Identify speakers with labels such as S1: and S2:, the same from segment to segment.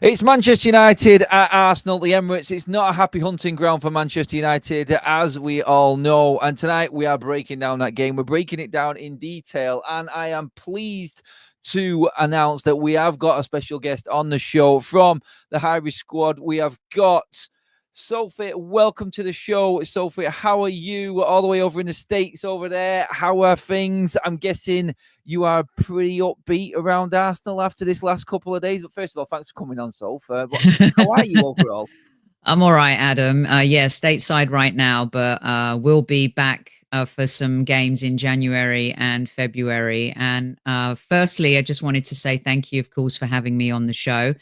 S1: It's Manchester United at Arsenal, the Emirates. It's not a happy hunting ground for Manchester United, as we all know. And tonight we are breaking down that game. We're breaking it down in detail. And I am pleased to announce that we have got a special guest on the show from the high-risk squad. We have got Sophie. Welcome to the show. Sophie, how are you all the way over in the States over there? How are things? I'm guessing you are pretty upbeat around Arsenal after this last couple of days. But first of all, thanks for coming on, Sophie. How are you overall?
S2: I'm all right, Adam. Yeah, stateside right now, but we'll be back for some games in January and February. And firstly, I just wanted to say thank you, of course, for having me on the show.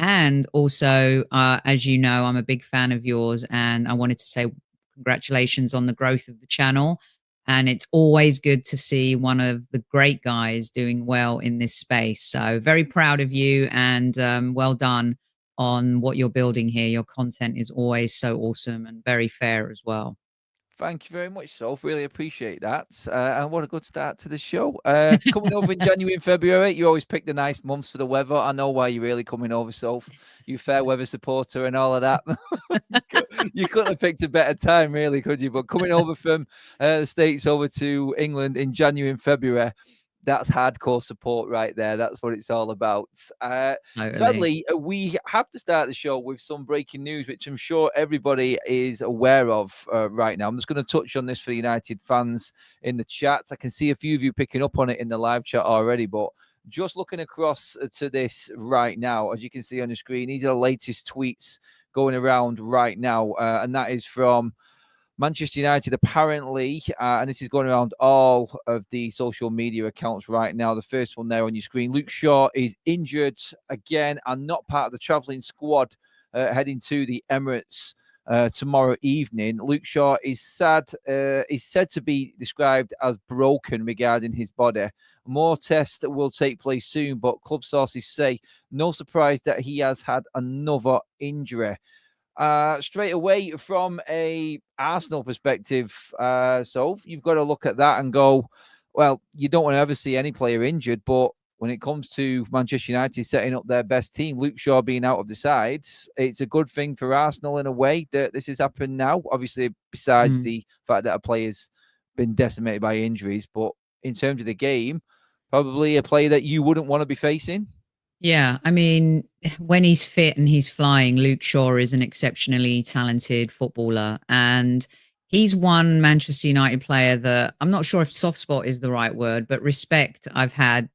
S2: And also, as you know, I'm a big fan of yours, and I wanted to say congratulations on the growth of the channel. And it's always good to see one of the great guys doing well in this space. So very proud of you, and well done on what you're building here. Your content is always so awesome and very fair as well.
S1: Thank you very much, Soph. Really appreciate that. And what a good start to the show. Coming over in January and February, you always pick the nice months for the weather. I know why you're really coming over, Soph. You fair weather supporter and all of that. You couldn't have picked a better time, really, could you? But coming over from the States over to England in January and February, that's hardcore support right there. That's what it's all about.
S2: Totally.
S1: Sadly, we have to start the show with some breaking news, which I'm sure everybody is aware of right now. I'm just going to touch on this for the United fans in the chat. I can see a few of you picking up on it in the live chat already, but just looking across to this right now, as you can see on the screen, these are the latest tweets going around right now, and that is from Manchester United, apparently, and this is going around all of the social media accounts right now. The first one there on your screen, Luke Shaw is injured again and not part of the travelling squad heading to the Emirates tomorrow evening. Luke Shaw is said to be described as broken regarding his body. More tests will take place soon, but club sources say no surprise that he has had another injury. Straight away from a Arsenal perspective, so you've got to look at that and go, well, you don't want to ever see any player injured, but when it comes to Manchester United setting up their best team, Luke Shaw being out of the side, it's a good thing for Arsenal in a way that this has happened now. Obviously, besides the fact that a player's been decimated by injuries, but in terms of the game, probably a player that you wouldn't want to be facing.
S2: Yeah, I mean, when he's fit and he's flying, Luke Shaw is an exceptionally talented footballer. And he's one Manchester United player that I'm not sure if soft spot is the right word, but respect I've had.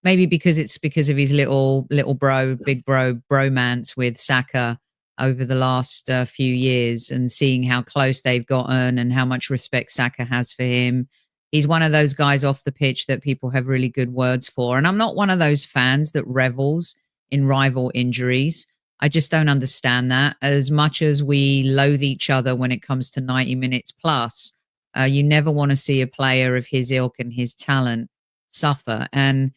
S2: Maybe because it's because of his little big bro bromance with Saka over the last few years, and seeing how close they've gotten and how much respect Saka has for him. He's one of those guys off the pitch that people have really good words for. And I'm not one of those fans that revels in rival injuries. I just don't understand that. As much as we loathe each other when it comes to 90 minutes plus, you never want to see a player of his ilk and his talent suffer. And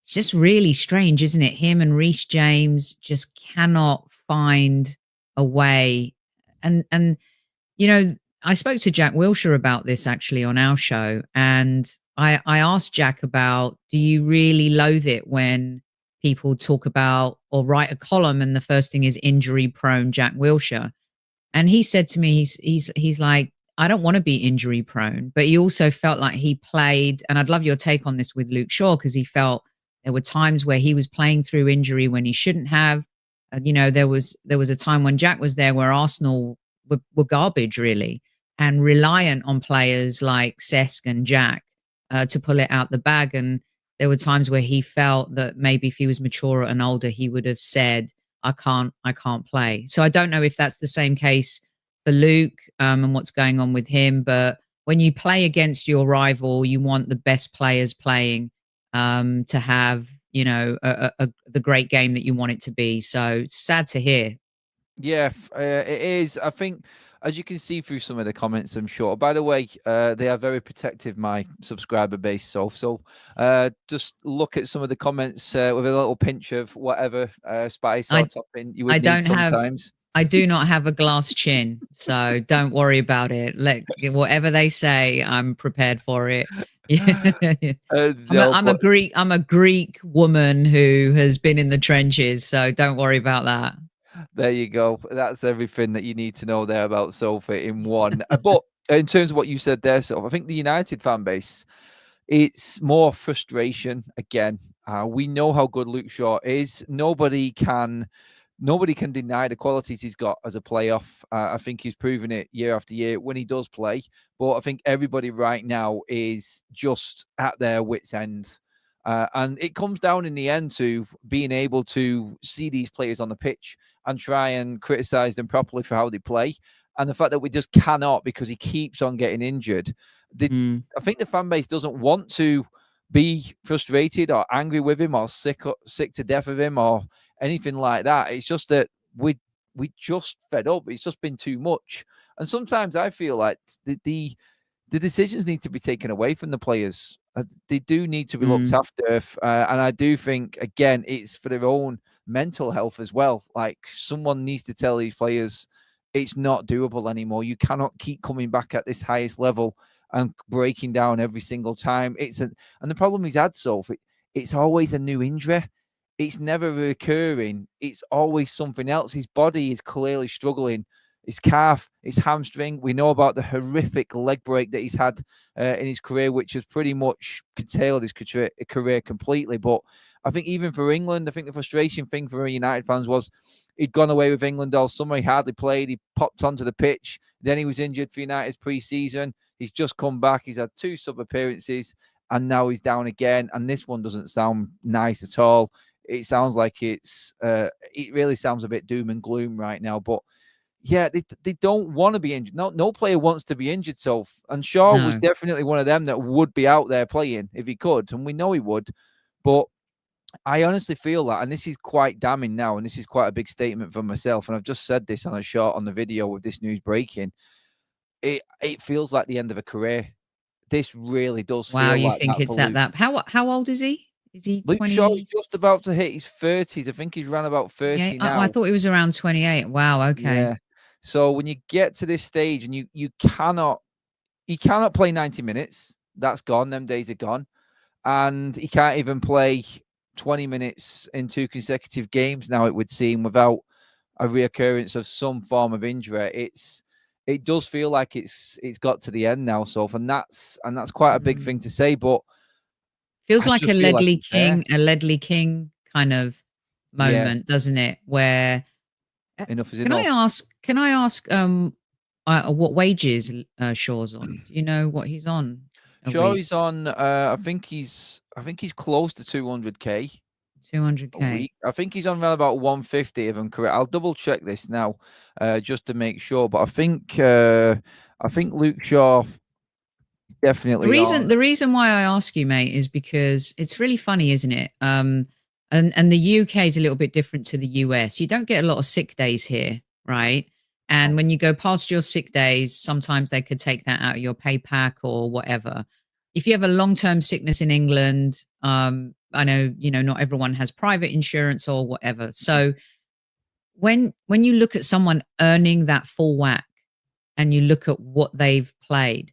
S2: it's just really strange, isn't it? Him and Reece James just cannot find a way. And you know, I spoke to Jack Wilshere about this actually on our show, and I asked Jack about, do you really loathe it when people talk about or write a column and the first thing is injury prone Jack Wilshere? And he said to me, he's like, I don't want to be injury prone, but he also felt like he played, and I'd love your take on this with Luke Shaw, because he felt there were times where he was playing through injury when he shouldn't have. You know, there was a time when Jack was there where Arsenal were garbage, really, and reliant on players like Cesc and Jack to pull it out the bag. And there were times where he felt that maybe if he was maturer and older, he would have said, I can't play. So I don't know if that's the same case for Luke and what's going on with him. But when you play against your rival, you want the best players playing to have, you know, the great game that you want it to be. So it's sad to hear.
S1: Yeah, it is. I think, as you can see through some of the comments, I'm sure. By the way, they are very protective, my subscriber base. So just look at some of the comments with a little pinch of whatever spice or topping you would need sometimes.
S2: I do not have a glass chin, so don't worry about it. Whatever they say, I'm prepared for it. Yeah.
S1: No, but
S2: I'm a Greek woman who has been in the trenches, so don't worry about that.
S1: there you go. That's everything that you need to know there about Sophie in one. But in terms of what you said there, so I think the United fan base, it's more frustration again. We know how good Luke Shaw is. Nobody can deny the qualities he's got as a playoff. I think he's proven it year after year when he does play. But I think everybody right now is just at their wits' end. And it comes down in the end to being able to see these players on the pitch and try and criticize them properly for how they play. And the fact that we just cannot, because he keeps on getting injured. I think the fan base doesn't want to be frustrated or angry with him or sick to death of him or anything like that. It's just that we just fed up. It's just been too much. And sometimes I feel like the decisions need to be taken away from the players. They do need to be looked after. And I do think, again, it's for their own mental health as well. Like, someone needs to tell these players it's not doable anymore. You cannot keep coming back at this highest level and breaking down every single time. And the problem he's had, Sophie, it's always a new injury. It's never recurring. It's always something else. His body is clearly struggling. His calf, his hamstring. We know about the horrific leg break that he's had in his career, which has pretty much curtailed his career completely. But I think even for England, I think the frustration thing for United fans was he'd gone away with England all summer. He hardly played. He popped onto the pitch. Then he was injured for United's pre-season. He's just come back. He's had 2 sub appearances, and now he's down again. And this one doesn't sound nice at all. It sounds like it really sounds a bit doom and gloom right now. But yeah, they don't want to be injured. No player wants to be injured. And Shaw was definitely one of them that would be out there playing if he could, and we know he would. But I honestly feel that, and this is quite damning now, and this is quite a big statement from myself, and I've just said this on a short on the video with this news breaking. It feels like the end of a career. This really does
S2: Wow,
S1: feel
S2: you
S1: like
S2: think
S1: that
S2: it's
S1: for
S2: at
S1: Luke.
S2: that? How old is he? Is he
S1: Luke Shaw's
S2: 20?
S1: just about to hit his 30s. I think he's around about 30
S2: Oh, I
S1: now.
S2: thought he was around 28. Wow, okay.
S1: Yeah. So when you get to this stage and you cannot play 90 minutes, that's gone. Them days are gone. And he can't even play 20 minutes in 2 consecutive games now, it would seem, without a reoccurrence of some form of injury. It does feel like it's got to the end now, Soph, and that's quite a big thing to say, but
S2: Feels
S1: I
S2: like
S1: just feel like it's there.
S2: A Ledley King kind of
S1: Yeah,
S2: moment, doesn't it? Where
S1: enough is
S2: can I
S1: enough.
S2: ask? What wages Shaw's on? Do you know what he's on a
S1: Sure,
S2: week?
S1: he's on. I think he's close to 200k a
S2: 200K.
S1: week. I think he's on around about 150 if I'm correct. I'll double check this now, just to make sure. But I think Luke Shaw definitely on.
S2: The reason why I ask you, mate, is because it's really funny, isn't it? And the UK is a little bit different to the US. You don't get a lot of sick days here, right? And when you go past your sick days, sometimes they could take that out of your pay pack or whatever. If you have a long-term sickness in England, I know, not everyone has private insurance or whatever. So when you look at someone earning that full whack and you look at what they've played,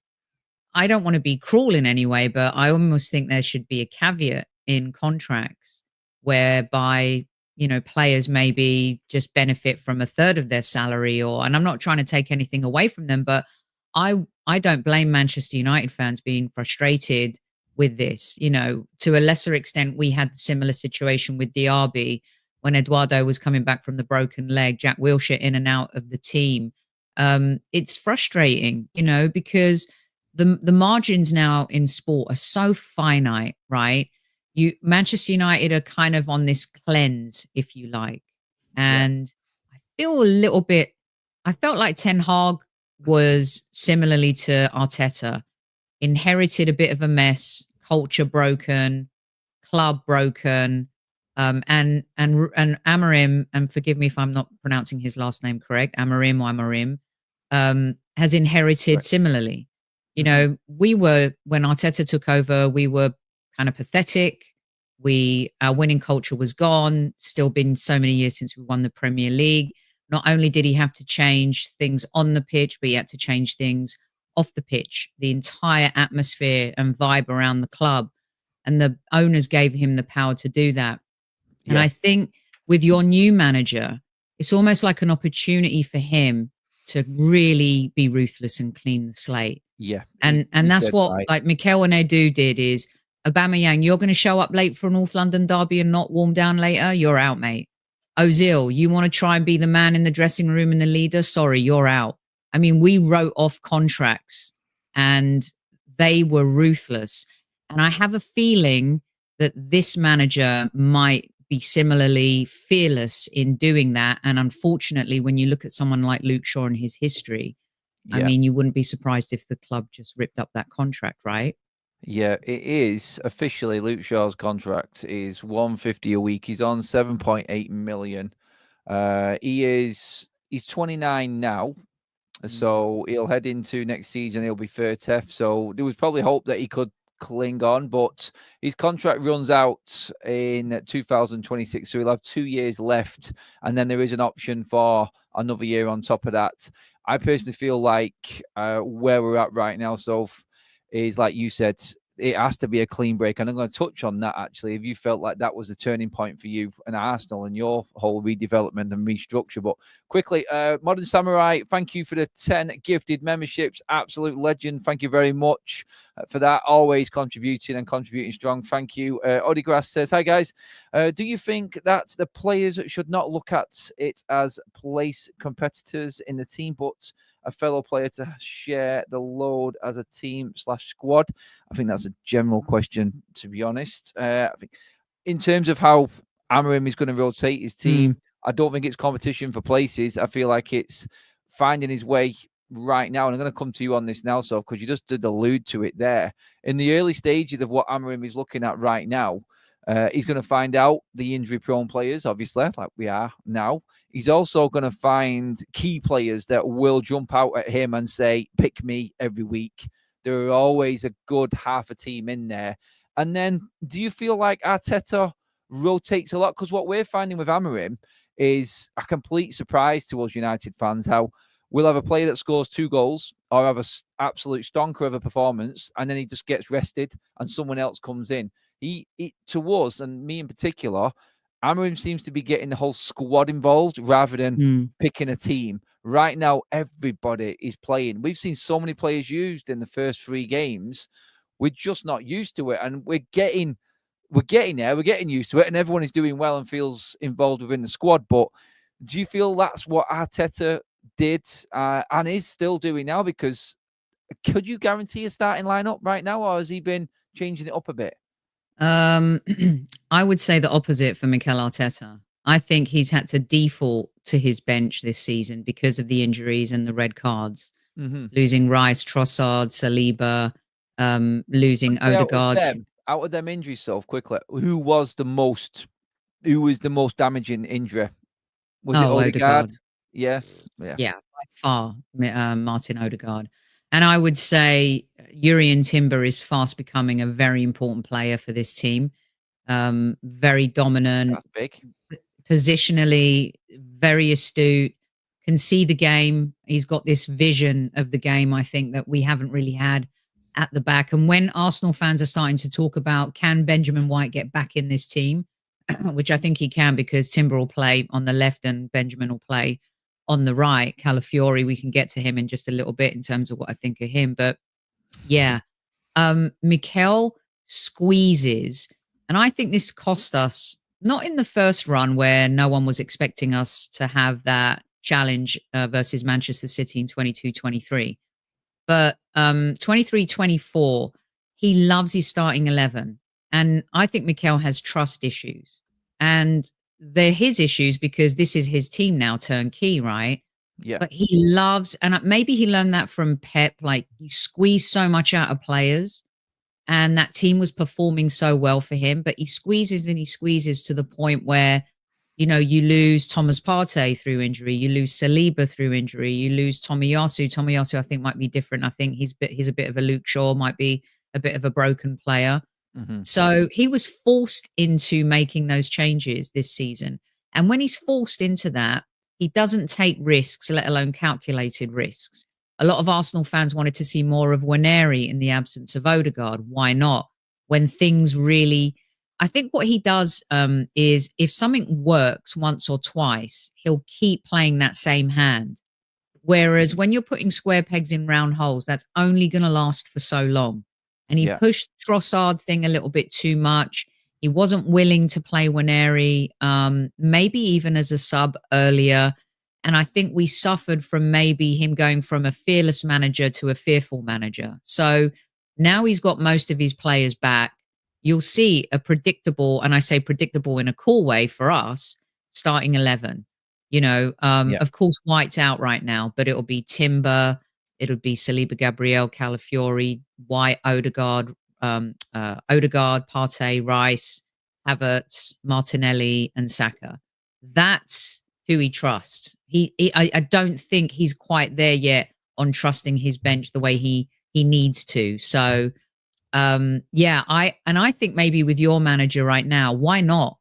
S2: I don't want to be cruel in any way, but I almost think there should be a caveat in contracts whereby, players maybe just benefit from a third of their salary and I'm not trying to take anything away from them, but I don't blame Manchester United fans being frustrated with this. To a lesser extent, we had a similar situation with Diaby when Eduardo was coming back from the broken leg, Jack Wilshere in and out of the team. It's frustrating, because the margins now in sport are so finite, right? Manchester United are kind of on this cleanse, if you like.
S1: Yeah,
S2: And I felt like Ten Hag was similarly to Arteta, inherited a bit of a mess, culture broken, club broken, and Amorim, and forgive me if I'm not pronouncing his last name correct, Amorim, has inherited
S1: correct.
S2: similarly. When Arteta took over, we were kind of pathetic. Our winning culture was gone. Still been so many years since we won the Premier League. Not only did he have to change things on the pitch, but he had to change things off the pitch, the entire atmosphere and vibe around the club. And the owners gave him the power to do that. And
S1: Yeah,
S2: I think with your new manager, it's almost like an opportunity for him to really be ruthless and clean the slate.
S1: yeah.
S2: And
S1: You
S2: that's
S1: said
S2: what
S1: right.
S2: like Mikel Arteta did is Aubameyang, you're going to show up late for a North London derby and not warm down later. You're out, mate. Ozil, you want to try and be the man in the dressing room and the leader? Sorry, you're out. I mean, we wrote off contracts and they were ruthless. And I have a feeling that this manager might be similarly fearless in doing that. And unfortunately, when you look at someone like Luke Shaw and his history, I
S1: Yeah.
S2: mean, you wouldn't be surprised if the club just ripped up that contract, right?
S1: Yeah, it is officially Luke Shaw's contract is 150 a week. He's on 7.8 million. He's 29 now.
S2: Mm.
S1: So he'll head into next season. He'll be 30. So there was probably hope that he could cling on, but his contract runs out in 2026. So he'll have 2 years left. And then there is an option for another year on top of that. I personally feel like where we're at right now, Soph, is like you said, it has to be a clean break. And I'm going to touch on that actually. If you felt like that was the turning point for you and Arsenal and your whole redevelopment and restructure. But quickly, Modern Samurai, thank you for the 10 gifted memberships. Absolute legend. Thank you very much for that. Always contributing and contributing strong. Thank you. Odegrass says, hi guys. Do you think that the players should not look at it as place competitors in the team, but a fellow player to share the load as a team/squad? I think that's a general question, to be honest. I think in terms of how Amorim is going to rotate his team,
S2: Mm.
S1: I don't think it's competition for places. I feel like it's finding his way right now. And I'm going to come to you on this now, so because you just did allude to it there. In the early stages of what Amorim is looking at right now, he's going to find out the injury-prone players, obviously, like we are now. He's also going to find key players that will jump out at him and say, pick me every week. There are always a good half a team in there. And then do you feel like Arteta rotates a lot? Because what we're finding with Amorim is a complete surprise to us United fans, how we'll have a player that scores 2 goals or have an absolute stonker of a performance, and then he just gets rested and someone else comes in. He to us, and me in particular, Amorim seems to be getting the whole squad involved rather than
S2: Mm.
S1: picking a team. Right now, everybody is playing. We've seen so many players used in the first 3 games. We're just not used to it, and we're getting there. We're getting used to it, and everyone is doing well and feels involved within the squad. But do you feel that's what Arteta did and is still doing now? Because could you guarantee a starting lineup right now, or has he been changing it up a bit?
S2: Um, I would say the opposite for Mikel Arteta. I think he's had to default to his bench this season because of the injuries and the red cards.
S1: Mm-hmm.
S2: Losing Rice, Trossard, Saliba, losing Odegaard.
S1: Out of them injuries, so quickly, who was the most damaging injury? Was it
S2: Oh,
S1: Odegaard?
S2: Odegaard.
S1: Yeah, yeah.
S2: Yeah, by far, Martin Odegaard. And I would say Urian Timber is fast becoming a very important player for this team. Very dominant,
S1: That's big.
S2: positionally very astute, can see the game. He's got this vision of the game, I think, that we haven't really had at the back. And when Arsenal fans are starting to talk about, can Benjamin White get back in this team? Which I think he can, because Timber will play on the left and Benjamin will play on the right. Calafiori, we can get to him in just a little bit in terms of what I think of him. But yeah, Mikel squeezes. And I think this cost us, not in the first run where no one was expecting us to have that challenge versus Manchester City in 22-23. But 23-24, he loves his starting 11. And I think Mikel has trust issues. And they're his issues because this is his team now, turnkey, right?
S1: Yeah.
S2: But he loves, and maybe he learned that from Pep, like you squeeze so much out of players, and that team was performing so well for him, but he squeezes and he squeezes to the point where, you know, you lose Thomas Partey through injury, you lose Saliba through injury, you lose Tomiyasu. Tomiyasu, I think, might be different. I think he's a bit of a Luke Shaw, might be a bit of a broken player.
S1: Mm-hmm.
S2: So he was forced into making those changes this season. And when he's forced into that, he doesn't take risks, let alone calculated risks. A lot of Arsenal fans wanted to see more of Waneri in the absence of Odegaard. Why not? When things really, I think what he does is if something works once or twice, he'll keep playing that same hand. Whereas when you're putting square pegs in round holes, that's only going to last for so long. And he
S1: Yeah.
S2: pushed Trossard thing a little bit too much. He wasn't willing to play Waneri, maybe even as a sub earlier. And I think we suffered from maybe him going from a fearless manager to a fearful manager. So now he's got most of his players back. You'll see a predictable, and I say predictable in a cool way for us, starting 11. You know, of course, White's out right now, but it'll be Timber, it'll be Saliba, Gabriel, Calafiori, White, Odegaard, Partey, Rice, Havertz, Martinelli, and Saka. That's who he trusts. I don't think he's quite there yet on trusting his bench the way he needs to. So, I think maybe with your manager right now, why not?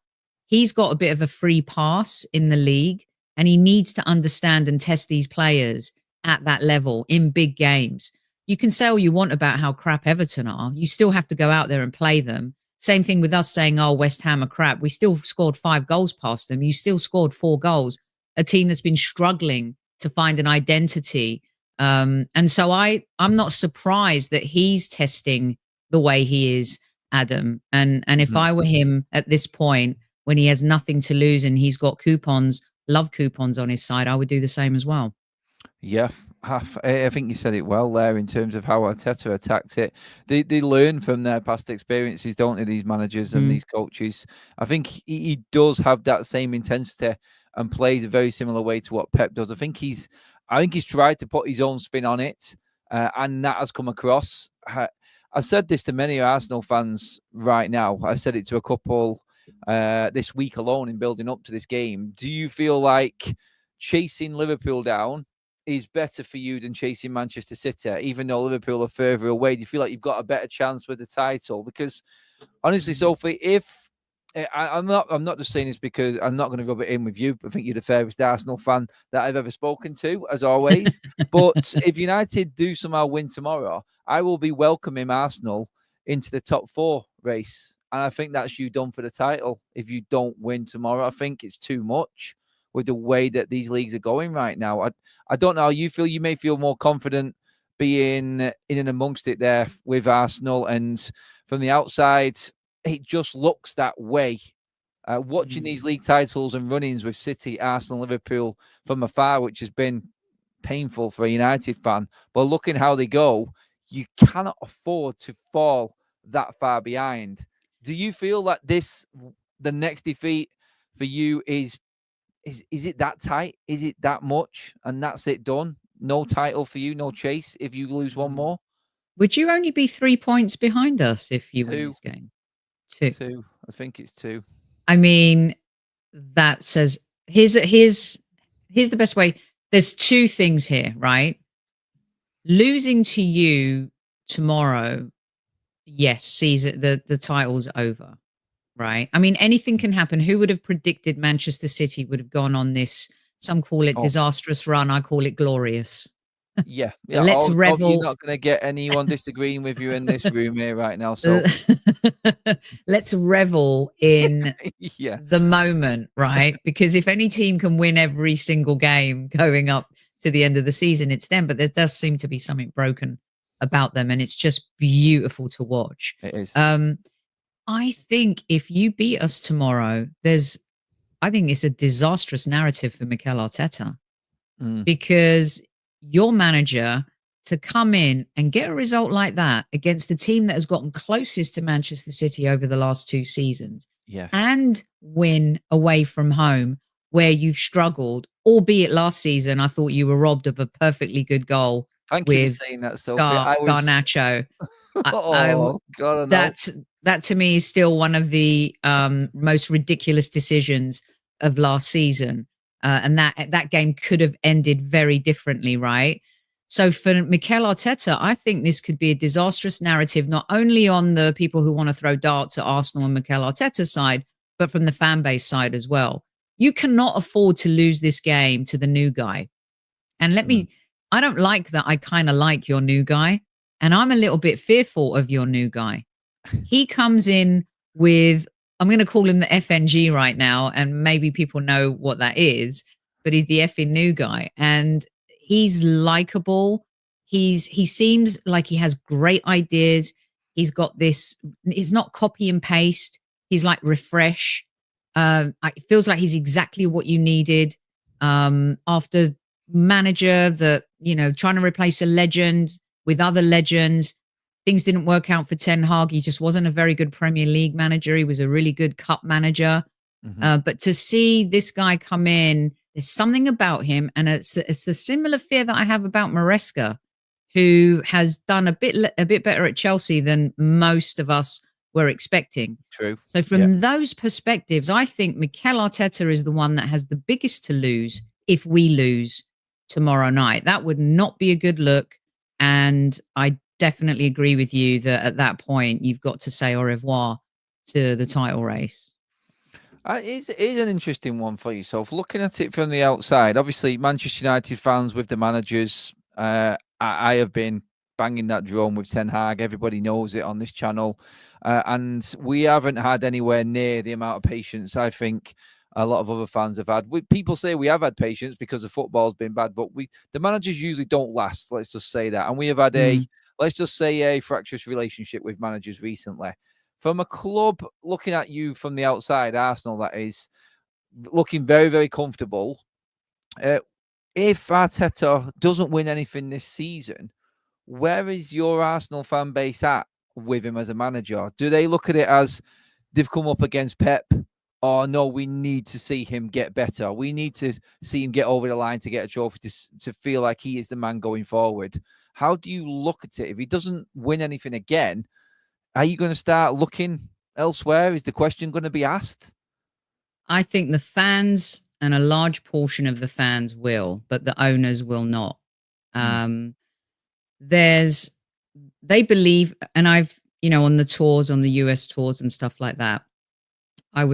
S2: He's got a bit of a free pass in the league. And he needs to understand and test these players at that level in big games. You can say all you want about how crap Everton are. You still have to go out there and play them. Same thing with us saying, oh, West Ham are crap. We still scored 5 goals past them. You still scored 4 goals. A team that's been struggling to find an identity. And so I'm not surprised that he's testing the way he is, Adam. And if I were him at this point, when he has nothing to lose and he's got love coupons on his side, I would do the same as well.
S1: Yeah, I think you said it well there in terms of how Arteta attacked it. They learn from their past experiences, don't they, these managers and these coaches? I think he does have that same intensity and plays a very similar way to what Pep does. I think he's tried to put his own spin on it, and that has come across. I've said this to many Arsenal fans right now. I said it to a couple this week alone in building up to this game. Do you feel like chasing Liverpool down is better for you than chasing Manchester City, even though Liverpool are further away? Do you feel like you've got a better chance with the title? Because honestly, Sophie, if I'm not just saying this because I'm not going to rub it in with you. I think you're the fairest Arsenal fan that I've ever spoken to, as always. But if United do somehow win tomorrow, I will be welcoming Arsenal into the top 4 race. And I think that's you done for the title. If you don't win tomorrow, I think it's too much with the way that these leagues are going right now. I don't know how you feel. You may feel more confident being in and amongst it there with Arsenal. And from the outside, it just looks that way. Watching these league titles and run-ins with City, Arsenal, Liverpool from afar, which has been painful for a United fan. But looking how they go, you cannot afford to fall that far behind. Do you feel that the next defeat for you is it that tight? Is it that much? And that's it done? No title for you, no chase if you lose one more?
S2: Would you only be 3 points behind us if you win this game?
S1: 2. I think it's 2.
S2: I mean, that says here's the best way. There's 2 things here, right? Losing to you tomorrow, yes, sees it, the title's over, right? I mean, anything can happen. Who would have predicted Manchester City would have gone on this? Some call it disastrous run. I call it glorious.
S1: Yeah.
S2: Let's revel.
S1: You're not going to get anyone disagreeing with you in this room here right now. So
S2: let's revel in the moment, right? Because if any team can win every single game going up to the end of the season, it's them. But there does seem to be something broken about them, and it's just beautiful to watch.
S1: It is.
S2: I think if you beat us tomorrow, I think it's a disastrous narrative for Mikel Arteta because your manager to come in and get a result like that against the team that has gotten closest to Manchester City over the last 2 seasons and win away from home where you've struggled, albeit last season, I thought you were robbed of a perfectly good goal.
S1: Thank you for saying that, Sophie.
S2: Garnacho.
S1: God,
S2: that to me is still one of the most ridiculous decisions of last season. And that game could have ended very differently, right? So for Mikel Arteta, I think this could be a disastrous narrative, not only on the people who want to throw darts at Arsenal and Mikel Arteta's side, but from the fan base side as well. You cannot afford to lose this game to the new guy. And let me I don't like that. I kind of like your new guy, and I'm a little bit fearful of your new guy. He comes in with, I'm going to call him the FNG right now, and maybe people know what that is, but he's the effing new guy, and he's likable. He seems like he has great ideas. He's got this. He's not copy and paste. He's like refresh. It feels like he's exactly what you needed after manager that, trying to replace a legend with other legends. Things didn't work out for Ten Hag. He just wasn't a very good Premier League manager. He was a really good cup manager. But to see this guy come in, there's something about him, and it's the similar fear that I have about Maresca, who has done a bit better at Chelsea than most of us were expecting.
S1: True.
S2: So from those perspectives, I think Mikel Arteta is the one that has the biggest to lose if we lose tomorrow night. That would not be a good look. And I definitely agree with you that at that point, you've got to say au revoir to the title race.
S1: It is an interesting one for yourself. Looking at it from the outside, obviously, Manchester United fans with the managers, I have been banging that drum with Ten Hag. Everybody knows it on this channel. And we haven't had anywhere near the amount of patience I think a lot of other fans have had. People say we have had patience because the football's been bad, but the managers usually don't last. Let's just say that. And we have had let's just say a fractious relationship with managers recently. From a club looking at you from the outside, Arsenal, that is, looking very, very comfortable. If Arteta doesn't win anything this season, where is your Arsenal fan base at with him as a manager? Do they look at it as they've come up against Pep? Or no, we need to see him get better. We need to see him get over the line to get a trophy to feel like he is the man going forward. How do you look at it? If he doesn't win anything again, are you going to start looking elsewhere? Is the question going to be asked?
S2: I think the fans and a large portion of the fans will, but the owners will not. They believe, and I've, on the tours, on the US tours and stuff like that, I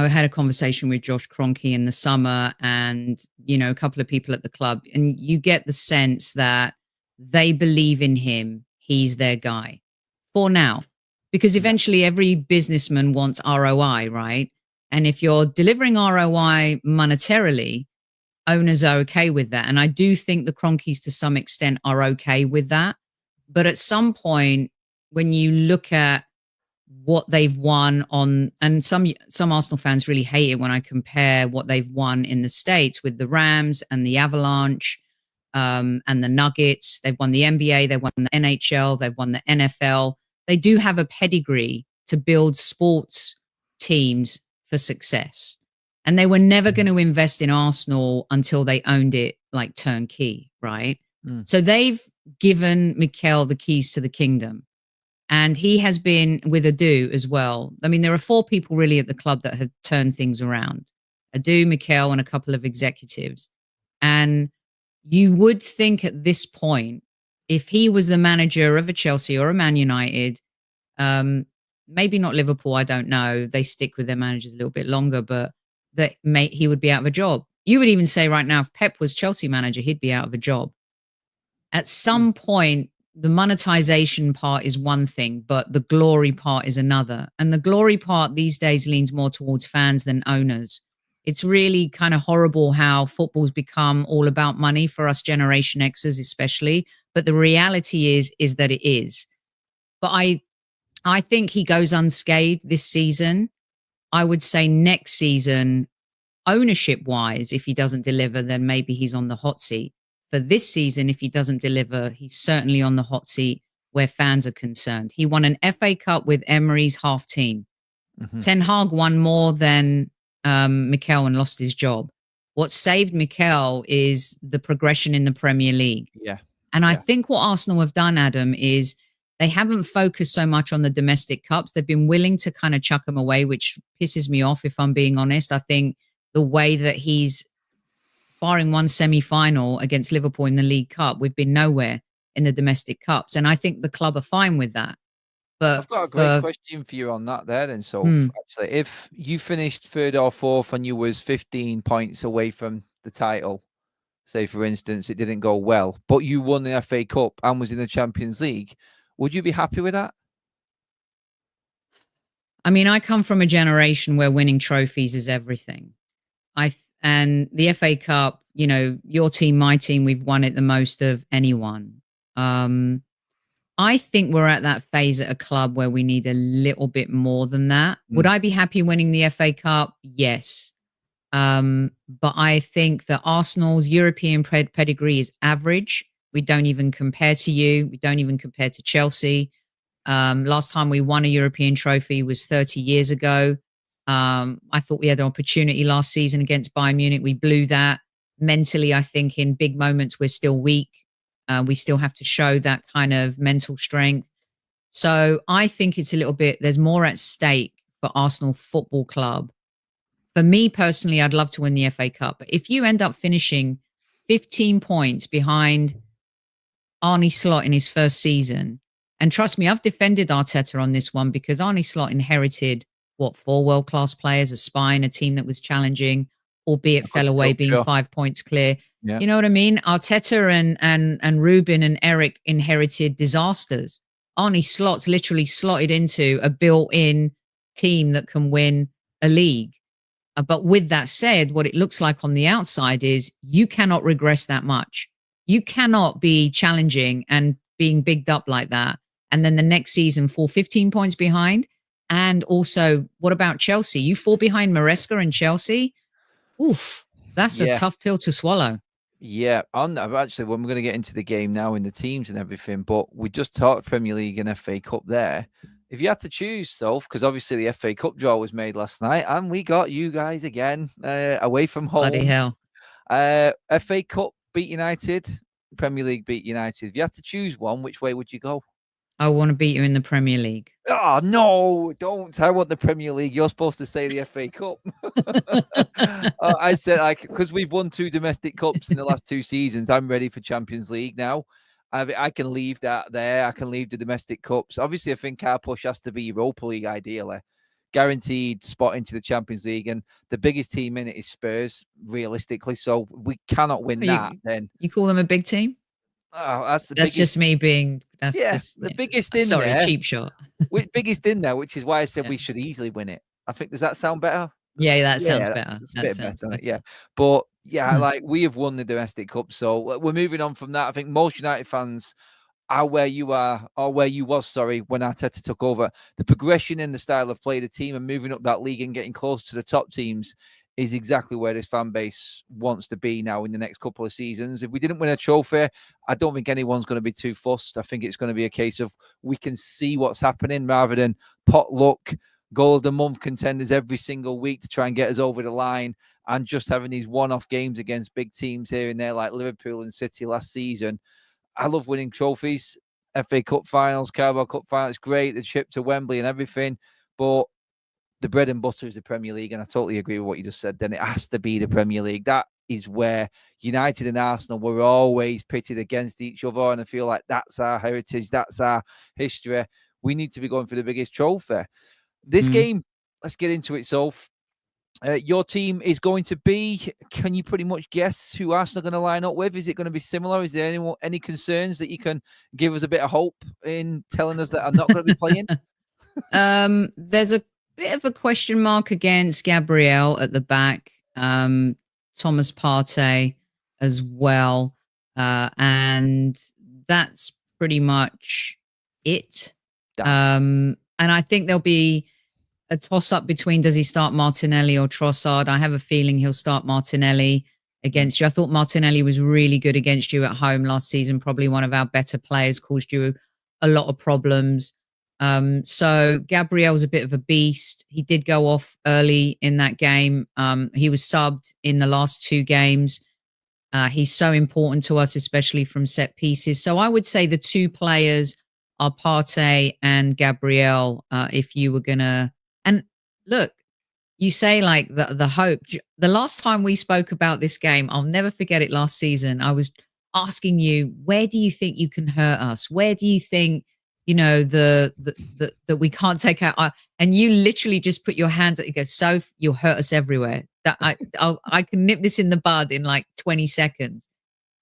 S2: had a conversation with Josh Kroenke in the summer and, a couple of people at the club, and you get the sense that they believe in him. He's their guy for now, because eventually every businessman wants ROI, right? And if you're delivering ROI monetarily, owners are okay with that. And I do think the Kroenkes to some extent are okay with that. But at some point, when you look at what they've won on, and some Arsenal fans really hate it when I compare what they've won in the States with the Rams and the Avalanche and the Nuggets. They've won the NBA, they've won the NHL, they've won the NFL. They do have a pedigree to build sports teams for success. And they were never going to invest in Arsenal until they owned it like turnkey, right? So they've given Mikel the keys to the kingdom. And he has been with Adu as well. I mean, there are 4 people really at the club that have turned things around. Adu, Mikel, and a couple of executives. And you would think at this point, if he was the manager of a Chelsea or a Man United, maybe not Liverpool, I don't know. They stick with their managers a little bit longer, but he would be out of a job. You would even say right now, if Pep was Chelsea manager, he'd be out of a job. At some point, the monetization part is one thing, but the glory part is another. And the glory part these days leans more towards fans than owners. It's really kind of horrible how football's become all about money for us Generation Xers especially. But the reality is that it is. But I think he goes unscathed this season. I would say next season, ownership-wise, if he doesn't deliver, then maybe he's on the hot seat. For this season, if he doesn't deliver, he's certainly on the hot seat where fans are concerned. He won an FA Cup with Emery's half team. Ten Hag won more than Mikel and lost his job. What saved Mikel is the progression in the Premier League. And I think what Arsenal have done, Adam, is they haven't focused so much on the domestic cups. They've been willing to kind of chuck them away, which pisses me off, if I'm being honest. I think the way that he's, barring one semi-final against Liverpool in the League Cup, we've been nowhere in the domestic cups. And I think the club are fine with that. But
S1: I've got a great question for you on that there then. So actually, if you finished 3rd or 4th and you was 15 points away from the title, say for instance, it didn't go well, but you won the FA Cup and was in the Champions League, would you be happy with that?
S2: I mean, I come from a generation where winning trophies is everything. And the FA Cup, you know, your team, my team, we've won it the most of anyone. I think we're at that phase at a club where we need a little bit more than that. Would I be happy winning the FA Cup? Yes. But I think that Arsenal's European pedigree is average. We don't even compare to you. We don't even compare to Chelsea. Last time we won a European trophy was 30 years ago. I thought we had an opportunity last season against Bayern Munich. We blew that. Mentally, I think in big moments, we're still weak. We still have to show that kind of mental strength. So I think it's a little bit, there's more at stake for Arsenal Football Club. For me personally, I'd love to win the FA Cup. But if you end up finishing 15 points behind Arne Slot in his first season, and trust me, I've defended Arteta on this one because Arne Slot inherited, 4 world-class players, a spine, a team that was challenging, albeit fell away being 5 points clear. Yeah. You know what I mean? Arteta and Ruben and Eric inherited disasters. Arne Slot's literally slotted into a built-in team that can win a league. But with that said, what it looks like on the outside is you cannot regress that much. You cannot be challenging and being bigged up like that. And then the next season fall 15 points behind. And also, what about Chelsea? You fall behind Maresca and Chelsea? Oof, that's a tough pill to swallow.
S1: Yeah, actually, when we're going to get into the game now in the teams and everything, but we just talked Premier League and FA Cup there. If you had to choose, Soph, because obviously the FA Cup draw was made last night, and we got you guys again away from home.
S2: Bloody hell.
S1: FA Cup beat United, Premier League beat United. If you had to choose one, which way would you go?
S2: I want to beat you in the Premier League.
S1: Oh, no, don't. I want the Premier League. You're supposed to say the FA Cup. I said, because we've won 2 domestic cups in the last 2 seasons, I'm ready for Champions League now. I can leave that there. I can leave the domestic cups. Obviously, I think our push has to be Europa League, ideally. Guaranteed spot into the Champions League. And the biggest team in it is Spurs, realistically. So we cannot win that. Then
S2: you call them a big team?
S1: Oh, that's
S2: biggest, just me being. That's
S1: the biggest in
S2: sorry,
S1: there.
S2: Sorry, cheap shot.
S1: Biggest in there, which is why I said we should easily win it. I think, does that sound better?
S2: Yeah, that sounds better.
S1: It's a bit better. Yeah. But like we have won the domestic cup. So we're moving on from that. I think most United fans are where you are, or where you was, when Arteta took over. The progression in the style of play of the team and moving up that league and getting close to the top teams is exactly where this fan base wants to be now in the next couple of seasons. If we didn't win a trophy, I don't think anyone's going to be too fussed. I think it's going to be a case of we can see what's happening rather than potluck, goal of the month contenders every single week to try and get us over the line, and just having these one-off games against big teams here and there like Liverpool and City last season. I love winning trophies, FA Cup finals, Carabao Cup finals. It's great, the trip to Wembley and everything, but the bread and butter is the Premier League, and I totally agree with what you just said. Then it has to be the Premier League. That is where United and Arsenal were always pitted against each other, and I feel like that's our heritage, that's our history. We need to be going for the biggest trophy. This game, let's get into it, Soph. Your team is going to be, can you pretty much guess who Arsenal are going to line up with? Is it going to be similar? Is there any concerns that you can give us a bit of hope in telling us that are not going to be playing?
S2: There's a bit of a question mark against Gabriel at the back, Thomas Partey as well, and that's pretty much it. And I think there'll be a toss-up between does he start Martinelli or Trossard. I have a feeling he'll start Martinelli against you. I thought Martinelli was really good against you at home last season, probably one of our better players, caused you a lot of problems. So Gabriel's a bit of a beast. He did go off early in that game. He was subbed in the last 2 games. He's so important to us, especially from set pieces. So I would say the 2 players are Partey and Gabriel. If you were gonna, and look, you say like the hope. The last time we spoke about this game, I'll never forget it. Last season, I was asking you, where do you think you can hurt us? Where do you think? You know, that we can't take out, and you literally just put your hands up. You go, Soph, you'll hurt us everywhere. That I can nip this in the bud in like 20 seconds.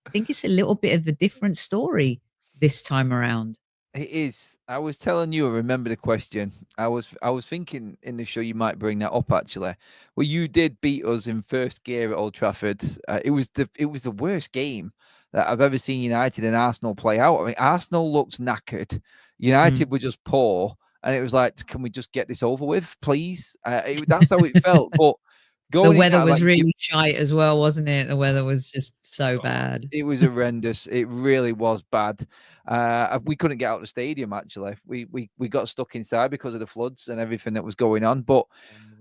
S2: think it's a little bit of a different story this time around.
S1: It is. I was telling you, I remember the question. I was thinking in the show you might bring that up actually. Well, you did beat us in first gear at Old Trafford. It was the worst game that I've ever seen United and Arsenal play out. I mean, Arsenal looked knackered. United were just poor, and it was like, can we just get this over with, please? That's how it felt. But
S2: The
S1: going in
S2: weather
S1: that,
S2: was
S1: like,
S2: really shite as well, wasn't it? The weather was just so bad.
S1: it was horrendous. It really was bad. We couldn't get out of the stadium. Actually, we got stuck inside because of the floods and everything that was going on. But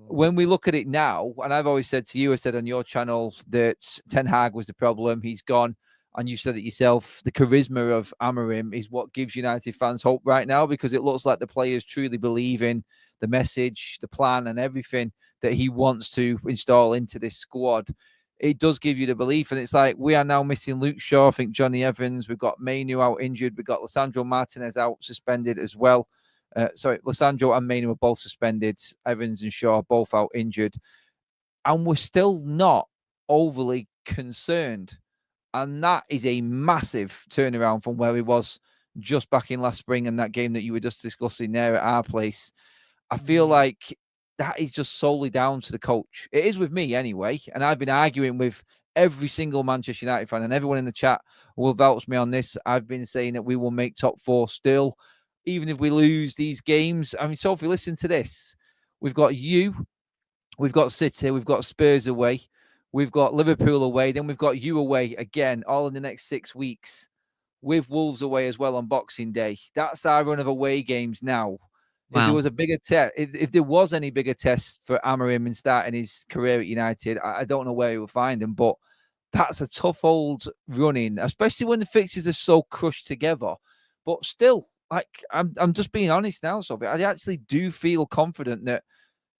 S1: when we look at it now, and I've always said to you, I said on your channel that Ten Hag was the problem. He's gone, and you said it yourself. The charisma of Amorim is what gives United fans hope right now, because it looks like the players truly believe in the message, the plan, and everything that he wants to install into this squad. It does give you the belief. And it's like, we are now missing Luke Shaw, I think Johnny Evans, we've got Mainu out injured, we've got Lisandro Martinez out suspended as well. Sorry, Lisandro and Mainu are both suspended, Evans and Shaw both out injured, and we're still not overly concerned. And that is a massive turnaround from where we was just back in last spring and that game that you were just discussing there at our place. I feel like that is just solely down to the coach. It is with me anyway. And I've been arguing with every single Manchester United fan, and everyone in the chat will vouch me on this. I've been saying that we will make top four still, even if we lose these games. I mean, Sophie, listen to this. We've got you, we've got City, we've got Spurs away, we've got Liverpool away, then we've got you away again, all in the next 6 weeks, with Wolves away as well on Boxing Day. That's our run of away games now. If there
S2: Wow.
S1: was a bigger test, if there was any bigger test for Amorim in starting his career at United, I don't know where he will find him, but that's a tough old running, especially when the fixtures are so crushed together. But still, like, I'm just being honest now, Sophie. I actually do feel confident that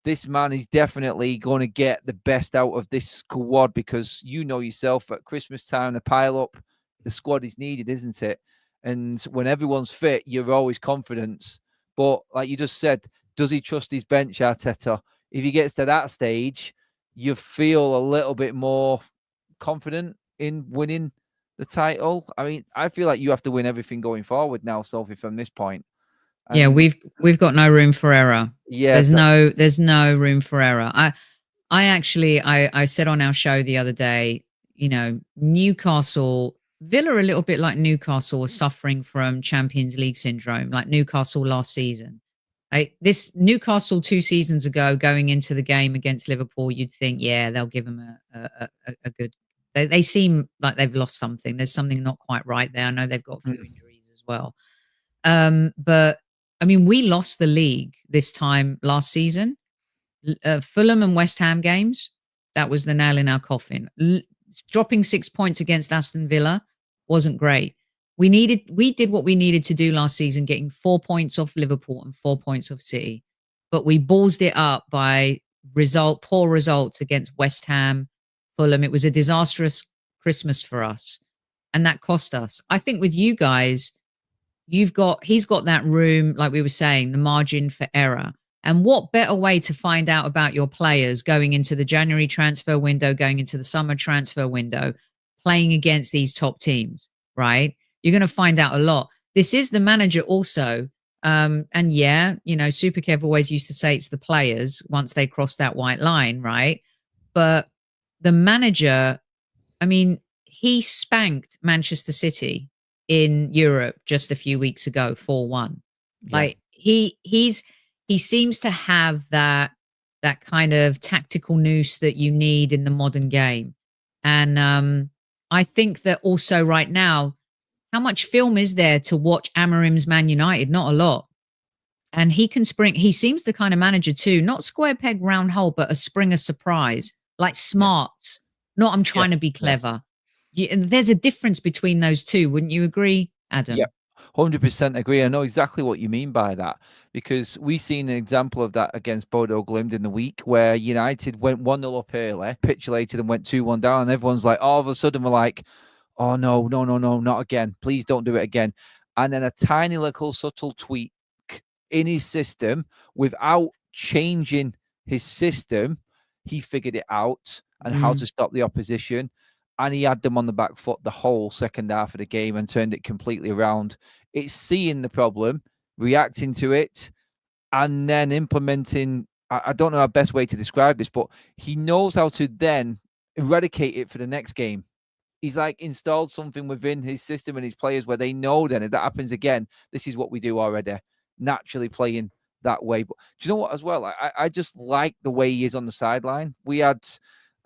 S1: this man is definitely going to get the best out of this squad, because you know yourself, at Christmas time, the pile up, the squad is needed, isn't it? And when everyone's fit, you're always confident. But like you just said, does he trust his bench, Arteta? If he gets to that stage, you feel a little bit more confident in winning the title. I mean, I feel like you have to win everything going forward now, Sophie, from this point.
S2: Yeah,
S1: And
S2: we've got no room for error.
S1: yeah, that's
S2: There's no room for error. I actually I said on our show the other day, you know, Villa a little bit like Newcastle are suffering from Champions League syndrome, like Newcastle last season. This Newcastle 2 seasons ago, going into the game against Liverpool, you'd think, yeah, they'll give them a good. They seem like they've lost something. There's something not quite right there. I know they've got a few injuries as well. But I mean, we lost the league this time last season. Fulham and West Ham games, that was the nail in our coffin. Dropping 6 points against Aston Villa wasn't great. We did what we needed to do last season, getting 4 points off Liverpool and 4 points off City. But we ballsed it up by poor results against West Ham, Fulham. It was a disastrous Christmas for us, and that cost us. I think with you guys, he's got that room, like we were saying, the margin for error. And what better way to find out about your players going into the January transfer window, going into the summer transfer window, playing against these top teams, right? You're going to find out a lot. This is the manager also. And yeah, you know, Super Kev always used to say it's the players once they cross that white line, right? But the manager, I mean, he spanked Manchester City in Europe just a few weeks ago, 4-1.
S1: yeah.
S2: Like he seems to have that kind of tactical nous that you need in the modern game. And I think that also right now, how much film is there to watch Amorim's Man United? Not a lot. And he seems the kind of manager too, not square peg round hole, but a Springer surprise, like smart. Not I'm trying to be clever. And there's a difference between those two. Wouldn't you agree, Adam?
S1: Yeah, 100% agree. I know exactly what you mean by that, because we've seen an example of that against Bodo Glimt in the week, where United went 1-0 up early, capitulated and went 2-1 down, and everyone's like, all of a sudden we're like, oh no, not again. Please don't do it again. And then a tiny little subtle tweak in his system, without changing his system, he figured it out and how to stop the opposition. and he had them on the back foot the whole second half of the game and turned it completely around. It's seeing the problem, reacting to it, and then implementing. I don't know our best way to describe this, but he knows how to then eradicate it for the next game. He's like installed something within his system and his players where they know then if that happens again, this is what we do already, naturally playing that way. But do you know what as well? I just like the way he is on the sideline. We had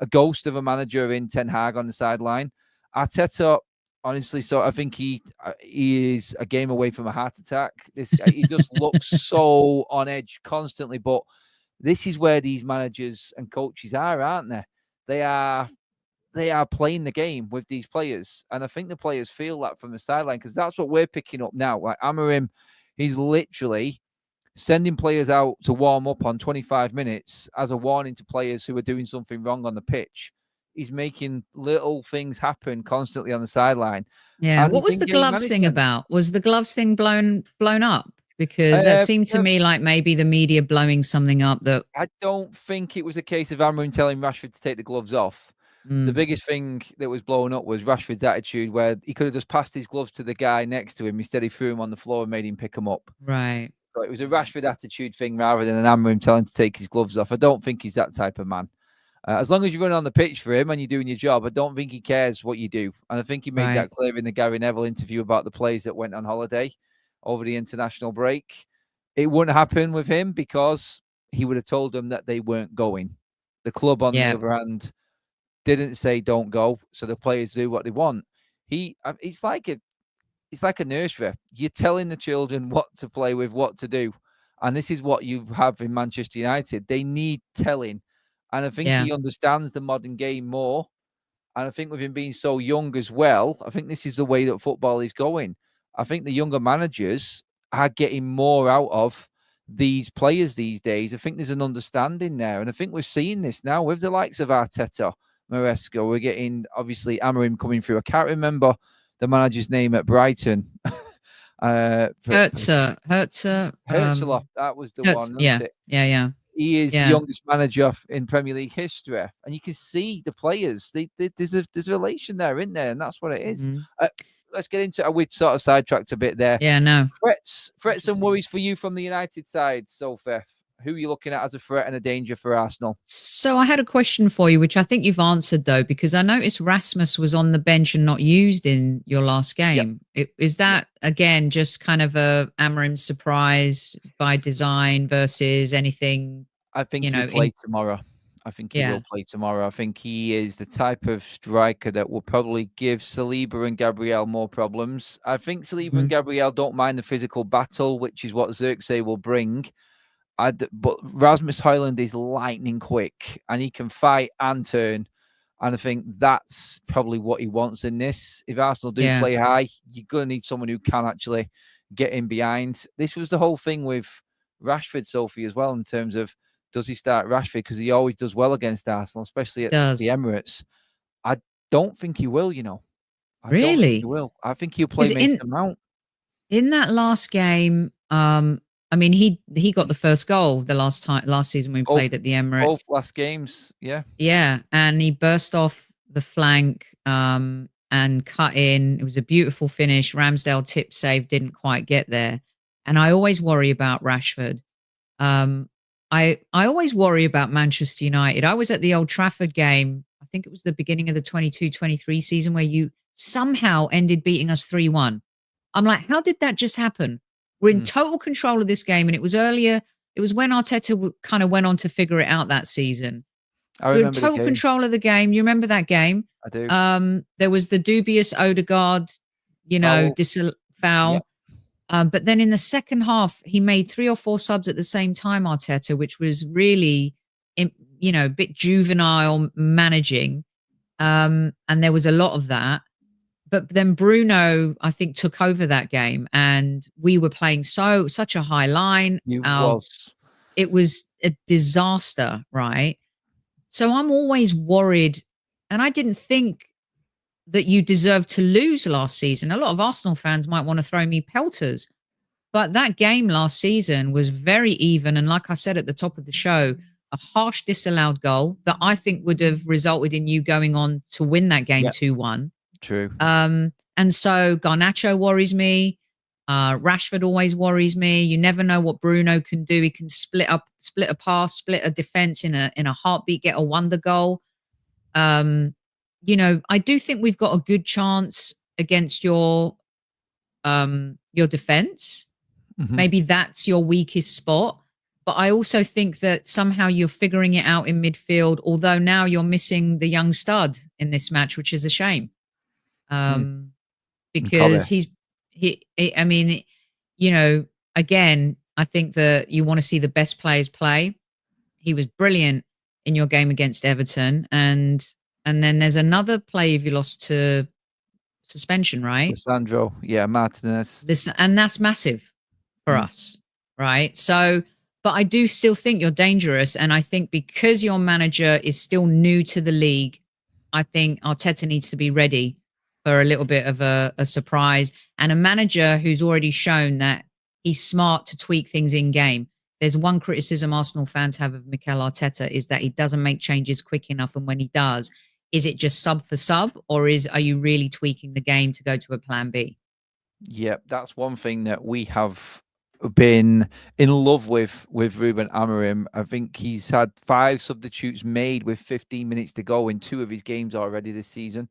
S1: a ghost of a manager in Ten Hag on the sideline. Arteta, honestly, so I think he is a game away from a heart attack. He just looks so on edge constantly. But this is where these managers and coaches are, aren't they? They are playing the game with these players. And I think the players feel that from the sideline because that's what we're picking up now. Like Amorim, he's literally sending players out to warm up on 25 minutes as a warning to players who are doing something wrong on the pitch. He's making little things happen constantly on the sideline.
S2: Yeah. What was the gloves thing about? Was the gloves thing blown up? Because that seemed to me like maybe the media blowing something up that...
S1: I don't think it was a case of Amorim telling Rashford to take the gloves off. The biggest thing that was blowing up was Rashford's attitude where he could have just passed his gloves to the guy next to him. Instead, he threw him on the floor and made him pick them up.
S2: Right.
S1: So it was a Rashford attitude thing rather than an Amorim telling him to take his gloves off. I don't think he's that type of man. As long as you run on the pitch for him and you're doing your job, I don't think he cares what you do. And I think he made that clear in the Gary Neville interview about the players that went on holiday over the international break. It wouldn't happen with him because he would have told them that they weren't going. The club, on the other hand, didn't say don't go, so the players do what they want. It's like a nursery. You're telling the children what to play with, what to do, and this is what you have in Manchester United. They need telling, and I think he understands the modern game more. And I think with him being so young as well, I think this is the way that football is going. I think the younger managers are getting more out of these players these days. I think there's an understanding there, and I think we're seeing this now with the likes of Arteta, Maresca. We're getting, obviously, Amorim coming through. I can't remember the manager's name at Brighton.
S2: Hertzler.
S1: That was the one.
S2: Yeah.
S1: He is the youngest manager in Premier League history, and you can see the players. There's a relation there, isn't there? And that's what it is. Let's get into it. We sort of sidetracked a bit there.
S2: Yeah, no.
S1: Threats and worries for you from the United side, Sophie. Who are you looking at as a threat and a danger for Arsenal?
S2: So I had a question for you, which I think you've answered, though, because I noticed Rasmus was on the bench and not used in your last game. Is that, again, just kind of a Amorim surprise by design versus anything?
S1: I think he'll play tomorrow. I think he will play tomorrow. I think he is the type of striker that will probably give Saliba and Gabriel more problems. I think Saliba and Gabriel don't mind the physical battle, which is what Xerxes will bring. But Rasmus Højlund is lightning quick, and he can fight and turn. And I think that's probably what he wants in this. If Arsenal do play high, you're going to need someone who can actually get in behind. This was the whole thing with Rashford, Sophie, as well, in terms of does he start Rashford? Because he always does well against Arsenal, especially at the Emirates. I don't think he will, I don't think he will. I think he'll play Mason Mount.
S2: In that last game, I mean, he got the first goal the last season when we played at the Emirates.
S1: Both last games, yeah.
S2: Yeah, and he burst off the flank and cut in. It was a beautiful finish. Ramsdale tip save didn't quite get there. And I always worry about Rashford. I always worry about Manchester United. I was at the Old Trafford game. I think it was the beginning of the 22-23 season where you somehow ended beating us 3-1. I'm like, how did that just happen? We're in total control of this game. And it was earlier. It was when Arteta kind of went on to figure it out that season.
S1: We're in
S2: total control of the game. You remember that game?
S1: I do.
S2: There was the dubious Odegaard, foul.
S1: Yeah.
S2: But then in the second half, he made 3 or 4 subs at the same time, Arteta, which was really, a bit juvenile managing. And there was a lot of that. But then Bruno, I think, took over that game, and we were playing such a high line. It was a disaster, right? So I'm always worried, and I didn't think that you deserved to lose last season. A lot of Arsenal fans might want to throw me pelters, but that game last season was very even. And like I said at the top of the show, a harsh disallowed goal that I think would have resulted in you going on to win that game
S1: Yeah,
S2: 2-1.
S1: true.
S2: And so Garnacho worries me. Rashford always worries me. You never know what Bruno can do. He can split a pass, split a defense in a heartbeat, get a wonder goal. I do think we've got a good chance against your defense.
S1: Mhm.
S2: Maybe that's your weakest spot. But I also think that somehow you're figuring it out in midfield, although now you're missing the young stud in this match, which is a shame.
S1: Mm.
S2: Because
S1: McCollum.
S2: I mean, you know, again, I think that you want to see the best players play. He was brilliant in your game against Everton, and then there's another play if you lost to suspension, right?
S1: Lissandro. Yeah, Martinez.
S2: And that's massive for
S1: Mm.
S2: us, right? So, but I do still think you're dangerous, and I think because your manager is still new to the league, I think Arteta needs to be ready for a little bit of a surprise, and a manager who's already shown that he's smart to tweak things in game. There's one criticism Arsenal fans have of Mikel Arteta is that he doesn't make changes quick enough, and when he does, is it just sub for sub, or are you really tweaking the game to go to a plan B?
S1: Yeah, that's one thing that we have been in love with Ruben Amorim. I think he's had 5 substitutes made with 15 minutes to go in 2 of his games already this season.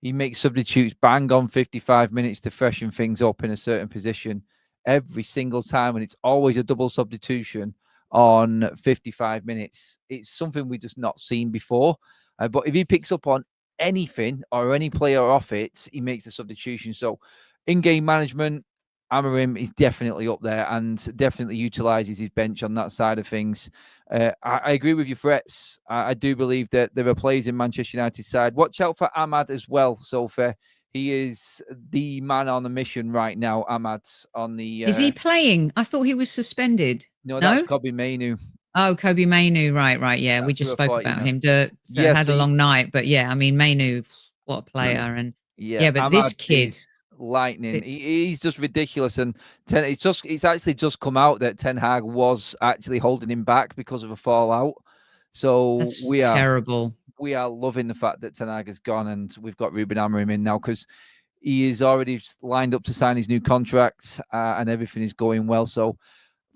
S1: He makes substitutes bang on 55 minutes to freshen things up in a certain position every single time, and it's always a double substitution on 55 minutes. It's something we just not seen before. But if he picks up on anything or any player off it, he makes the substitution. So in-game management, Amorim is definitely up there and definitely utilises his bench on that side of things. I agree with your threats. I do believe that there are players in Manchester United's side. Watch out for Ahmad as well, Sophie. He is the man on the mission right now. Ahmad on the.
S2: Is he playing? I thought he was suspended.
S1: No, that's
S2: No?
S1: Kobe Mainu.
S2: Oh, Kobe Mainu. Right. Yeah, we
S1: That's
S2: just
S1: who I
S2: spoke
S1: thought,
S2: about him. So
S1: Yes,
S2: had a long night, but yeah, I mean Mainu, what a player, and
S1: yeah,
S2: yeah, but this
S1: Ahmad
S2: kid,
S1: is lightning.
S2: it,
S1: He's just ridiculous, and it's actually just come out that Ten Hag was actually holding him back because of a fallout. So
S2: that's terrible.
S1: we are loving the fact that Ten Hag has gone, and we've got Ruben Amorim in now because he is already lined up to sign his new contract, and everything is going well. So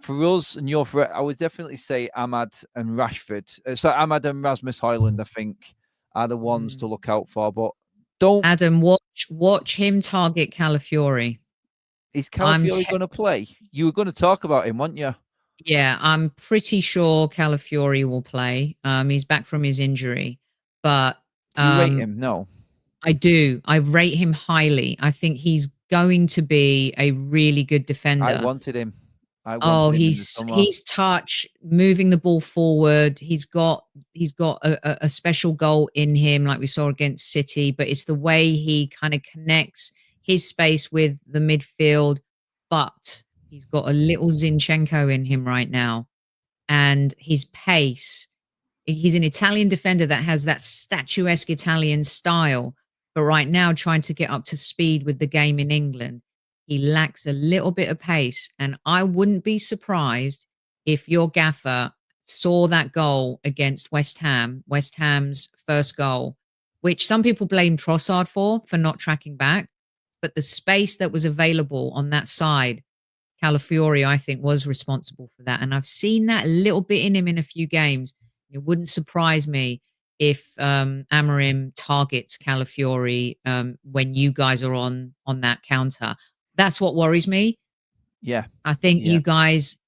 S1: for us and your threat, I would definitely say Ahmad and Rashford. So Ahmad and Rasmus Højlund, I think, are the ones to look out for. But don't.
S2: Adam, watch him target Calafiori.
S1: Is
S2: I'm
S1: Calafiori going to play? You were going to talk about him, weren't you?
S2: Yeah, I'm pretty sure Calafiori will play. He's back from his injury, but
S1: Do you rate him? No.
S2: I do. I rate him highly. I think he's going to be a really good defender.
S1: I wanted him.
S2: Oh,
S1: in the summer.
S2: he's touch, moving the ball forward. He's got a special goal in him, like we saw against City. But it's the way he kind of connects his space with the midfield. But he's got a little Zinchenko in him right now, and his pace. He's an Italian defender that has that statuesque Italian style, but right now trying to get up to speed with the game in England. He lacks a little bit of pace, and I wouldn't be surprised if your gaffer saw that goal against West Ham, West Ham's first goal, which some people blame Trossard for not tracking back, but the space that was available on that side, Calafiori, I think, was responsible for that. And I've seen that a little bit in him in a few games. It wouldn't surprise me if Amorim targets Calafiori when you guys are on that counter. That's what worries me.
S1: Yeah.
S2: I think you guys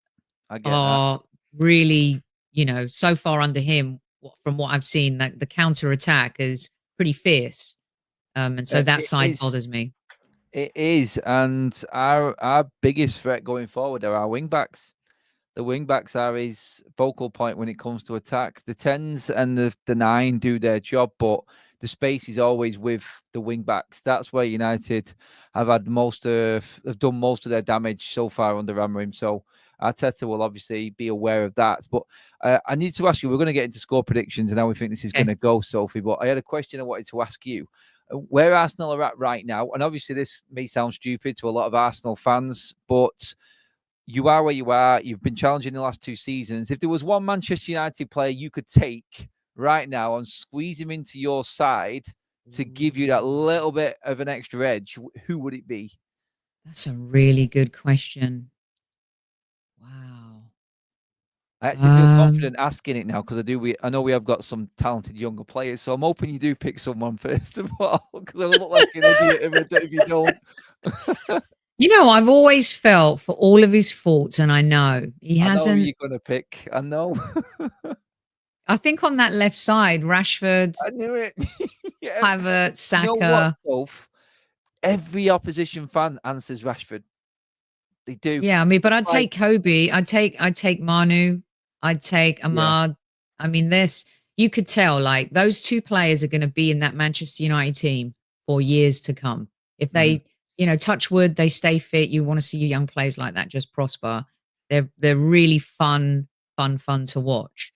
S1: I get
S2: are really, so far under him, from what I've seen, that the counter attack is pretty fierce. And so that side bothers me.
S1: It is. And our biggest threat going forward are our wing backs. The wing backs are his focal point when it comes to attack. The 10s and the 9 do their job, but the space is always with the wing backs. That's where United have done most of their damage so far under Amorim. So Arteta will obviously be aware of that. But I need to ask you, we're going to get into score predictions and how we think this is going to go, Sophie. But I had a question I wanted to ask you. Where Arsenal are at right now, and obviously this may sound stupid to a lot of Arsenal fans, but you are where you are. You've been challenging the last 2 seasons. If there was one Manchester United player you could take right now and squeeze him into your side to give you that little bit of an extra edge, who would it be?
S2: That's a really good question. Wow.
S1: I actually feel confident asking it now because I know we have got some talented younger players, so I'm hoping you do pick someone first of all because I look like an idiot if you don't.
S2: You know, I've always felt for all of his faults, and I know he
S1: I know who
S2: hasn't.
S1: you're gonna pick. I know.
S2: I think on that left side, Rashford,
S1: I knew it. Yeah.
S2: Havertz,
S1: You know what,
S2: Saka.
S1: Soph? Every opposition fan answers Rashford. They do.
S2: Yeah, I mean, but I'd
S1: Like,
S2: take Kobe. I'd take Manu. I'd take
S1: yeah.
S2: Ahmad. I mean, you could tell like those two players are going to be in that Manchester United team for years to come. If
S1: Mm,
S2: they, touch wood, they stay fit. You want to see young players like that just prosper. They're really fun to watch.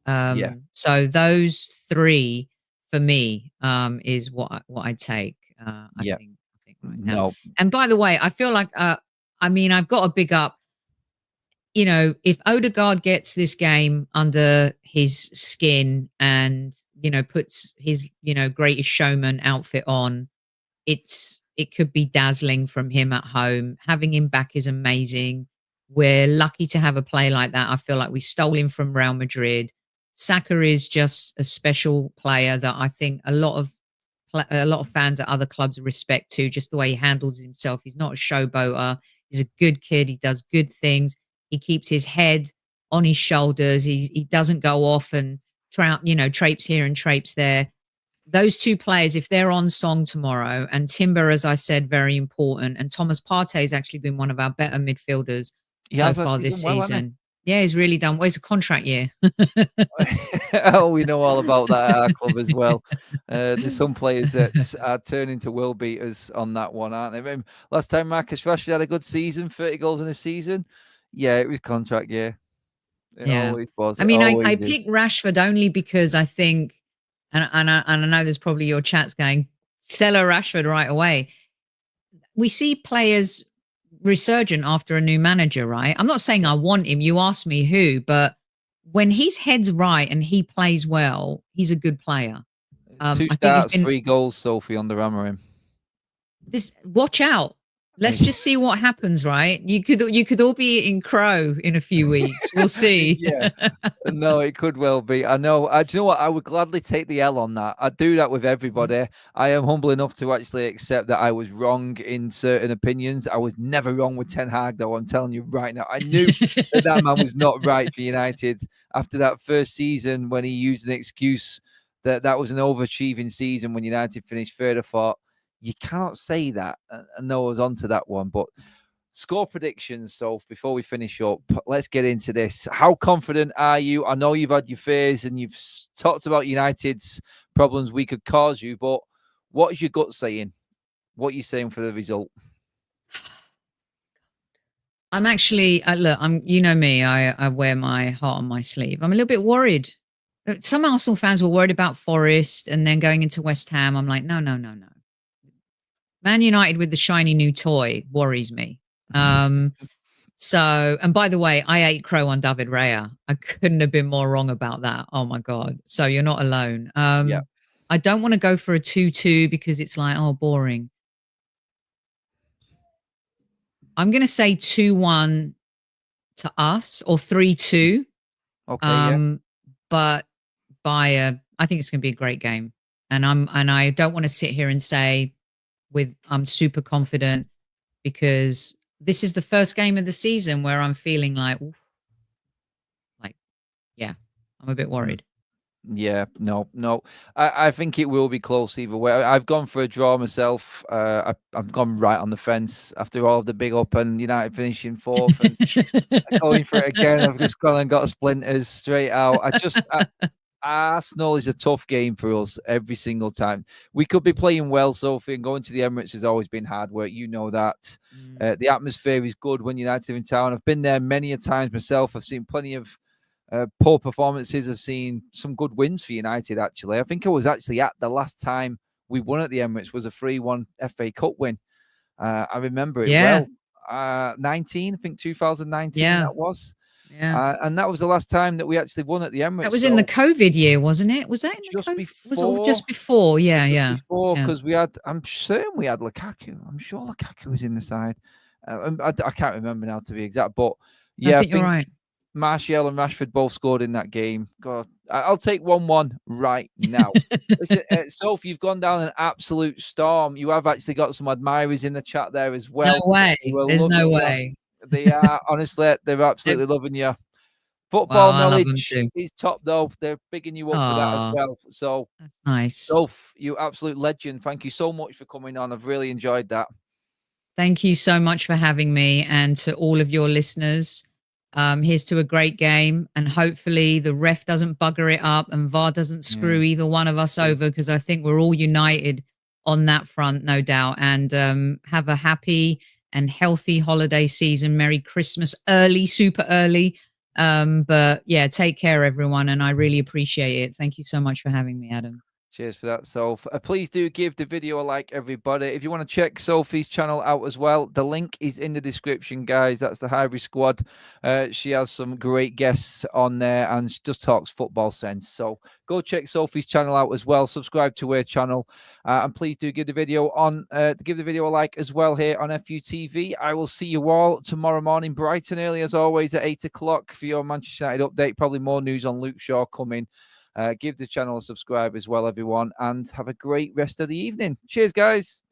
S1: yeah.
S2: So those three for me is what I take.
S1: Yeah.
S2: I think right now.
S1: No.
S2: And by the way, I feel like I mean, I've got to big up, if Odegaard gets this game under his skin and, puts his, greatest showman outfit on, it could be dazzling from him at home. Having him back is amazing. We're lucky to have a play like that. I feel like we stole him from Real Madrid. Saka is just a special player that I think a lot of fans at other clubs respect too, just the way he handles himself. He's not a showboater. He's a good kid. He does good things. He keeps his head on his shoulders. He doesn't go off and traipse here and traipse there. Those two players, if they're on song tomorrow, and Timber, as I said, very important, and Thomas Partey has actually been one of our better midfielders
S1: He
S2: so
S1: has
S2: far
S1: he's
S2: this
S1: done well, hasn't
S2: season. Yeah, he's really done well. It's a contract year.
S1: he? Oh, we know all about that at our club as well. There's some players that are turning to world beaters on that one, aren't they? I mean, last time Marcus Rashford had a good season, 30 goals in a season. Yeah, it was contract year. It
S2: Yeah.
S1: always was.
S2: I
S1: It
S2: mean, I
S1: always is.
S2: picked Rashford only because I think, and I know there's probably your chats going, sell a Rashford right away. We see players resurgent after a new manager, right? I'm not saying
S1: Yeah.
S2: I want him. You asked me who, but when his head's right and he plays well, he's a good player.
S1: 2
S2: I think there's
S1: starts,
S2: been
S1: 3 goals, Sophie, on the Amorim.
S2: this. Watch out. Let's just see what happens, right? You could all be eating crow in a few weeks. We'll see.
S1: Yeah. No, it could well be. I know. Do you know what? I would gladly take the L on that. I do that with everybody. I am humble enough to actually accept that I was wrong in certain opinions. I was never wrong with Ten Hag, though. I'm telling you right now. I knew that man was not right for United after that first season when he used an excuse that was an overachieving season when United finished third. I thought, you cannot say that. And no, I was onto that one. But score predictions, so before we finish up, let's get into this. How confident are you? I know you've had your fears and you've talked about United's problems we could cause you, but what is your gut saying? What are you saying for the result?
S2: I'm actually look. You know me. I wear my heart on my sleeve. I'm a little bit worried. Some Arsenal fans were worried about Forest and then going into West Ham. I'm like, no, no, no, no. Man United with the shiny new toy worries me. So, and by the way, I ate crow on David Raya. I couldn't have been more wrong about that. Oh my God. So you're not alone.
S1: Yeah.
S2: I don't want to go for a 2-2 because it's like, oh, boring. I'm going to say 2-1 to us or 3-2.
S1: Okay, yeah.
S2: But I think it's going to be a great game. And I don't want to sit here and say I'm super confident because this is the first game of the season where I'm feeling like, oof, yeah, I'm a bit worried.
S1: Yeah, no. I think it will be close either way. I've gone for a draw myself. I've gone right on the fence after all of the big up and United finishing fourth and going for it again. I've just gone and got splinters straight out. Arsenal is a tough game for us every single time. We could be playing well, Sophie, and going to the Emirates has always been hard work. You know that. The atmosphere is good when United are in town. I've been there many a times myself. I've seen plenty of poor performances. I've seen some good wins for United, actually. I think I was actually at the last time we won at the Emirates was a 3-1 FA Cup win. I remember it well. 19, I think 2019
S2: Yeah.
S1: that was.
S2: Yeah.
S1: And that was the last time that we actually won at the Emirates.
S2: That was in the COVID year, wasn't it? Was that in the
S1: just
S2: COVID?
S1: before?
S2: Was it just before? Yeah,
S1: Just
S2: yeah.
S1: before,
S2: Yeah.
S1: because we had, I'm certain we had Lukaku. I'm sure Lukaku was in the side. I can't remember now to be exact, but yeah,
S2: I think you're right.
S1: Martial and Rashford both scored in that game. God, I'll take 1-1 right now. Listen, Sophie, you've gone down an absolute storm. You have actually got some admirers in the chat there as well.
S2: No way. There's no way.
S1: They are, honestly, they're absolutely loving you. Football
S2: Well, I love them
S1: knowledge
S2: too.
S1: is top, though. They're bigging you up for that as well. So
S2: that's nice.
S1: Soph, you absolute legend. Thank you so much for coming on. I've really enjoyed that.
S2: Thank you so much for having me, and to all of your listeners. Here's to a great game, and hopefully the ref doesn't bugger it up and VAR doesn't screw either one of us over, because I think we're all united on that front, no doubt. And have a happy and healthy holiday season. Merry Christmas early, super early. But yeah, take care, everyone, and I really appreciate it. Thank you so much for having me, Adam.
S1: Cheers for that, Soph. Please do give the video a like, everybody. If you want to check Sophie's channel out as well, the link is in the description, guys. That's the Highbury Squad. She has some great guests on there, and she just talks football sense. So go check Sophie's channel out as well. Subscribe to her channel, and please do give the video a like as well here on FUTV. I will see you all tomorrow morning, bright and early as always at 8 o'clock for your Manchester United update. Probably more news on Luke Shaw coming. Give the channel a subscribe as well, everyone, and have a great rest of the evening. Cheers, guys.